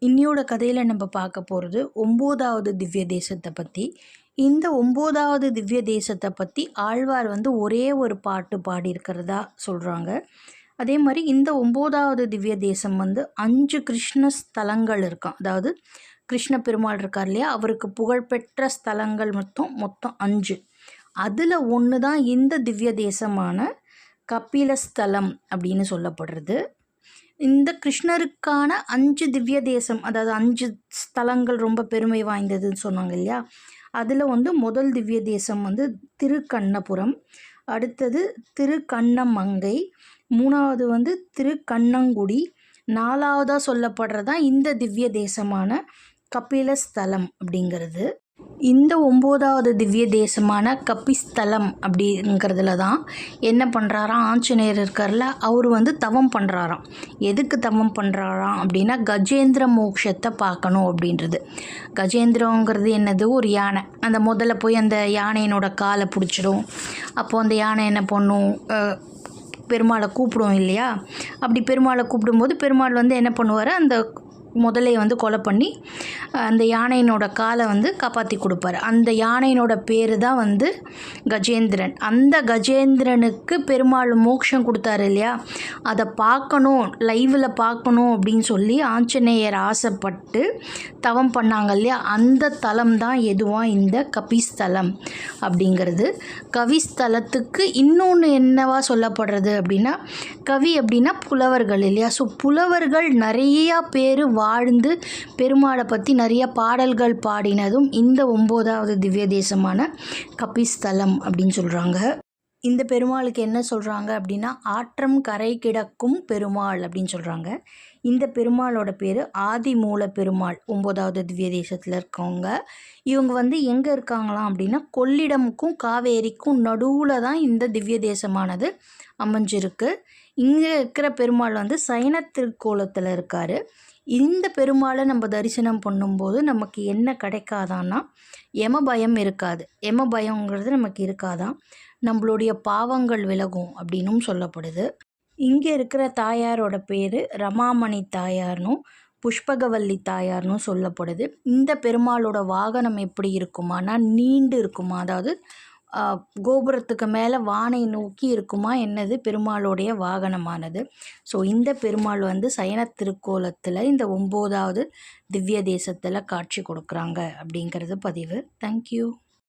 இன்னியோட கதையில் நம்ம பார்க்க போகிறது 9வது திவ்ய தேசத்தை பற்றி. இந்த 9வது திவ்ய தேசத்தை பற்றி ஆழ்வார் ஒரே ஒரு பாட்டு பாடியிருக்கிறதா சொல்கிறாங்க. அதே மாதிரி இந்த 9வது திவ்ய தேசம் 5 கிருஷ்ண ஸ்தலங்கள் இருக்கான். அதாவது கிருஷ்ண பெருமாள் இருக்கார் இல்லையா, அவருக்கு புகழ்பெற்ற ஸ்தலங்கள் மொத்தம் 5. அதில் ஒன்று தான் இந்த திவ்ய தேசமான கபிலஸ்தலம் அப்படின்னு சொல்லப்படுறது. இந்த கிருஷ்ணருக்கான 5 திவ்ய தேசம், அதாவது 5 ஸ்தலங்கள் ரொம்ப பெருமை வாய்ந்ததுன்னு சொன்னாங்க இல்லையா. அதில் முதல் திவ்ய தேசம் திருக்கண்ணபுரம், அடுத்தது திருக்கண்ணமங்கை, 3வது திருக்கண்ணங்குடி, 4வதாக சொல்லப்படுறதான் இந்த திவ்ய தேசமான கபிலஸ்தலம் அப்படிங்கிறது. இந்த 9வது திவ்ய தேசமான கபிஸ்தலம் அப்படிங்கிறதுல தான் என்ன பண்ணுறாராம், ஆஞ்சநேயர் இருக்கார்ல, அவர் தவம் பண்ணுறாராம். எதுக்கு தவம் பண்ணுறாராம் அப்படின்னா கஜேந்திர மோட்சத்தை பார்க்கணும் அப்படின்றது. கஜேந்திரங்கிறது என்னது, ஒரு யானை. அந்த முதல்ல போய் அந்த யானையினோட காலை பிடிச்சிடும். அப்போது அந்த யானை என்ன பண்ணும், பெருமாளை கூப்பிடும் இல்லையா. அப்படி பெருமாளை கூப்பிடும்போது பெருமாள் என்ன பண்ணுவார், அந்த முதலை கொலை பண்ணி அந்த யானையினோட காலை காப்பாற்றி கொடுப்பார். அந்த யானையினோட பேர் தான் கஜேந்திரன். அந்த கஜேந்திரனுக்கு பெருமாள் மோட்சம் கொடுத்தாரு இல்லையா, அதை பார்க்கணும், லைவில் பார்க்கணும் அப்படின்னு சொல்லி ஆஞ்சநேயர் ஆசைப்பட்டு தவம் பண்ணாங்க இல்லையா. அந்த தலம் தான் எதுவாக இந்த கபிஸ்தலம் அப்படிங்கிறது. கவிஸ்தலத்துக்கு இன்னொன்று என்னவா சொல்லப்படுறது அப்படின்னா, கவி அப்படின்னா புலவர்கள் இல்லையா. ஸோ புலவர்கள் நிறையா பேர் வாழ்ந்து பெருமாளை பற்றி நிறைய பாடல்கள் பாடினதும் இந்த 9வது திவ்ய தேசமான கபிஸ்தலம் அப்படின்னு சொல்கிறாங்க. இந்த பெருமாளுக்கு என்ன சொல்கிறாங்க அப்படின்னா ஆற்றம் கரை கிடக்கும் பெருமாள் அப்படின்னு சொல்கிறாங்க. இந்த பெருமாளோட பேர் ஆதிமூல பெருமாள். 9வது திவ்ய தேசத்தில் இருக்கவங்க இவங்க எங்கே இருக்காங்களாம் அப்படின்னா கொள்ளிடமுக்கும் காவேரிக்கும் நடுவில் தான் இந்த திவ்ய தேசமானது அமைஞ்சிருக்கு. இங்கே இருக்கிற பெருமாள் சயன திருக்கோலத்தில் இருக்கார். இந்த பெருமாளை நம்ம தரிசனம் பண்ணும்போது நமக்கு என்ன கிடைக்காதான்னா யம பயம் இருக்காது. யம பயங்கிறது நமக்கு இருக்காதான், நம்மளுடைய பாவங்கள் விலகும் அப்படின்னும் சொல்லப்படுது. இங்கே இருக்கிற தாயாரோட பேர் ரமாமணி தாயார்னும் புஷ்பகவல்லி தாயார்னும் சொல்லப்படுது. இந்த பெருமாளோட வாகனம் எப்படி இருக்குமானா நீண்டு இருக்குமா, அதாவது கோபுரத்துக்கு மேலே வானை நோக்கி இருக்குமா என்னது பெருமாளுடைய வாகனமானது. ஸோ இந்த பெருமாள் சயன திருக்கோலத்தில் இந்த 9வது திவ்ய தேசத்தில் காட்சி கொடுக்குறாங்க அப்படிங்கிறது பதிவு. தேங்க்யூ.